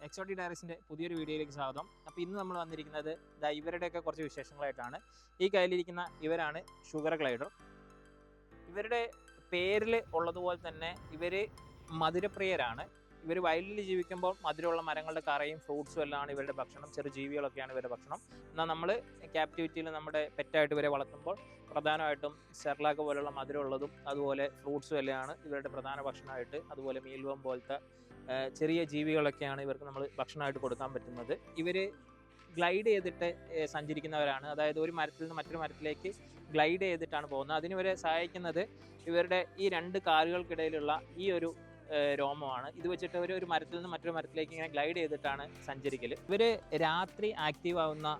Exotic ഡയറീസിൻ്റെ പുതിയൊരു വീഡിയോയിലേക്ക് സ്വാഗതം. അപ്പോൾ ഇന്ന് നമ്മൾ വന്നിരിക്കുന്നത് ഇവരുടെയൊക്കെ കുറച്ച് വിശേഷങ്ങളായിട്ടാണ്. ഈ കയ്യിലിരിക്കുന്ന ഇവരാണ് ഷുഗർ ഗ്ലൈഡർ. ഇവരുടെ പേരിൽ ഉള്ളതുപോലെ തന്നെ ഇവർ മധുരപ്രിയരാണ്. ഇവർ വയലിൽ ജീവിക്കുമ്പോൾ മധുരമുള്ള മരങ്ങളുടെ കറയും ഫ്രൂട്ട്സും എല്ലാമാണ് ഇവരുടെ ഭക്ഷണം. ചെറു ജീവികളൊക്കെയാണ് ഇവരുടെ ഭക്ഷണം. എന്നാൽ നമ്മൾ ക്യാപ്റ്റിവിറ്റിയിൽ നമ്മുടെ പെറ്റായിട്ട് ഇവരെ വളർത്തുമ്പോൾ പ്രധാനമായിട്ടും സെർലാക്ക് പോലുള്ള മധുരമുള്ളതും അതുപോലെ ഫ്രൂട്ട്സും എല്ലാമാണ് ഇവരുടെ പ്രധാന ഭക്ഷണമായിട്ട്. അതുപോലെ മീൽവം പോലത്തെ ചെറിയ ജീവികളൊക്കെയാണ് ഇവർക്ക് നമ്മൾ ഭക്ഷണമായിട്ട് കൊടുക്കാൻ പറ്റുന്നത്. ഇവർ ഗ്ലൈഡ് ചെയ്തിട്ട് സഞ്ചരിക്കുന്നവരാണ്. അതായത് ഒരു മരത്തിൽ നിന്ന് മറ്റൊരു മരത്തിലേക്ക് ഗ്ലൈഡ് ചെയ്തിട്ടാണ് പോകുന്നത്. അതിന് ഇവരെ സഹായിക്കുന്നത് ഇവരുടെ ഈ രണ്ട് കാലുകൾക്കിടയിലുള്ള ഈ ഒരു രോമമാണ്. ഇത് വെച്ചിട്ട് ഒരു മരത്തിൽ നിന്ന് മറ്റൊരു മരത്തിലേക്ക് ഇങ്ങനെ ഗ്ലൈഡ് ചെയ്തിട്ടാണ് സഞ്ചരിക്കൽ. ഇവർ രാത്രി ആക്റ്റീവ് ആവുന്ന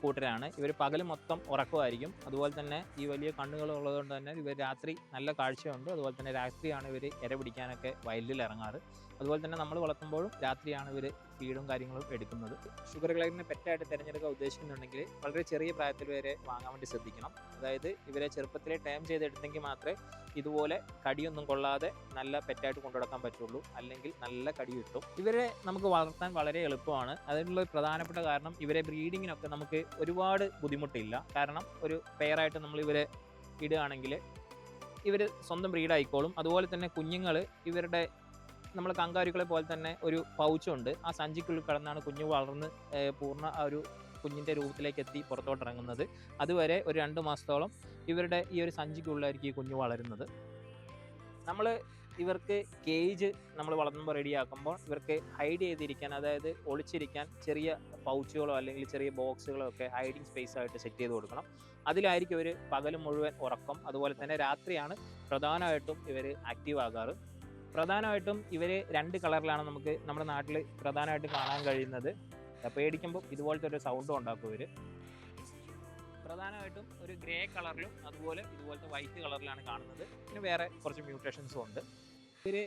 കൂട്ടരാണ്. ഇവർ പകൽ മൊത്തം ഉറക്കമായിരിക്കും. അതുപോലെ തന്നെ ഈ വലിയ കണ്ണുകൾ ഉള്ളതുകൊണ്ട് തന്നെ ഇവർ രാത്രി നല്ല കാഴ്ചയുണ്ട്. അതുപോലെ തന്നെ രാത്രിയാണ് ഇവർ ഇര പിടിക്കാനൊക്കെ വയലിൽ ഇറങ്ങാറ്. അതുപോലെ തന്നെ നമ്മൾ വളർത്തുമ്പോഴും രാത്രിയാണ് ഇവർ ഫീഡും കാര്യങ്ങളും എടുക്കുന്നത്. ഷുഗർ ഗ്ലൈഡറിനെ പെറ്റായിട്ട് തിരഞ്ഞെടുക്കാൻ ഉദ്ദേശിക്കുന്നുണ്ടെങ്കിൽ വളരെ ചെറിയ പ്രായത്തിൽ വരെ വാങ്ങാൻ വേണ്ടി ശ്രദ്ധിക്കണം. അതായത് ഇവരെ ചെറുപ്പത്തിലെ ടൈം ചെയ്തെടുത്തെങ്കിൽ മാത്രമേ ഇതുപോലെ കടിയൊന്നും കൊള്ളാതെ നല്ല പെറ്റായിട്ട് കൊണ്ടുനടക്കാൻ പറ്റുള്ളൂ. അല്ലെങ്കിൽ നല്ല കടി കിട്ടും. ഇവരെ നമുക്ക് വളർത്താൻ വളരെ എളുപ്പമാണ്. അതിനുള്ള പ്രധാനപ്പെട്ട കാരണം ഇവരെ ബ്രീഡിങ്ങിനൊക്കെ നമുക്ക് ഒരുപാട് ബുദ്ധിമുട്ടില്ല. കാരണം ഒരു പെയറായിട്ട് നമ്മൾ ഇവരെ ഇടുകയാണെങ്കിൽ ഇവർ സ്വന്തം ബ്രീഡായിക്കോളും. അതുപോലെ തന്നെ കുഞ്ഞുങ്ങൾ ഇവരുടെ നമ്മൾ കങ്കാരുക്കളെ പോലെ തന്നെ ഒരു പൗച്ചുണ്ട്. ആ സഞ്ചിക്കുള്ളിൽ കിടന്നാണ് കുഞ്ഞു വളർന്ന് പൂർണ്ണ ആ ഒരു കുഞ്ഞിൻ്റെ രൂപത്തിലേക്ക് എത്തി പുറത്തോട്ട് ഇറങ്ങുന്നത്. അതുവരെ ഒരു 2 മാസത്തോളം ഇവരുടെ ഈ ഒരു സഞ്ചിക്കുള്ളിലായിരിക്കും ഈ കുഞ്ഞു വളരുന്നത്. നമ്മൾ ഇവർക്ക് കേജ് നമ്മൾ വളർത്തുമ്പോൾ റെഡിയാക്കുമ്പോൾ ഇവർക്ക് ഹൈഡ് ചെയ്തിരിക്കാൻ, അതായത് ഒളിച്ചിരിക്കാൻ ചെറിയ പൗച്ചുകളോ അല്ലെങ്കിൽ ചെറിയ ബോക്സുകളോ ഒക്കെ ഹൈഡിങ് സ്പേസ് ആയിട്ട് സെറ്റ് ചെയ്ത് കൊടുക്കണം. അതിലായിരിക്കും ഇവർ പകൽ മുഴുവൻ ഉറക്കം. അതുപോലെ തന്നെ രാത്രിയാണ് പ്രധാനമായിട്ടും ഇവർ ആക്റ്റീവ് ആകാറ്. പ്രധാനമായിട്ടും ഇവർ 2 കളറിലാണ് നമുക്ക് നമ്മുടെ നാട്ടിൽ പ്രധാനമായിട്ടും കാണാൻ കഴിയുന്നത്. പേടിക്കുമ്പോൾ ഇതുപോലത്തെ ഒരു സൗണ്ടും ഉണ്ടാക്കും ഇവർ. പ്രധാനമായിട്ടും ഒരു ഗ്രേ കളറിലും അതുപോലെ ഇതുപോലത്തെ വൈറ്റ് കളറിലാണ് കാണുന്നത്. പിന്നെ വേറെ കുറച്ച് മ്യൂട്ടേഷൻസും ഉണ്ട്. ഇവർ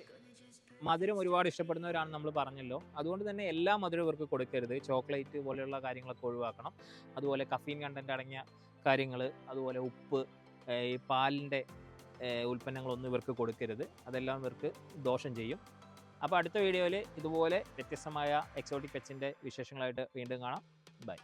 മധുരം ഒരുപാട് ഇഷ്ടപ്പെടുന്നവരാണ് നമ്മൾ പറഞ്ഞല്ലോ. അതുകൊണ്ട് തന്നെ എല്ലാ മധുരവും ഇവർക്ക് കൊടുക്കരുത്. ചോക്ലേറ്റ് പോലെയുള്ള കാര്യങ്ങളൊക്കെ ഒഴിവാക്കണം. അതുപോലെ കഫീൻ കണ്ടൻറ്റ് അടങ്ങിയ കാര്യങ്ങൾ, അതുപോലെ ഉപ്പ്, ഈ പാലിൻ്റെ ഉൽപ്പന്നങ്ങളൊന്നും ഇവർക്ക് കൊടുക്കരുത്. അതെല്ലാം ഇവർക്ക് ദോഷം ചെയ്യും. അപ്പോൾ അടുത്ത വീഡിയോയിൽ ഇതുപോലെ വ്യത്യസ്തമായ എക്സോട്ടിക് പെറ്റ്സിൻ്റെ വിശേഷങ്ങളായിട്ട് വീണ്ടും കാണാം. ബൈ.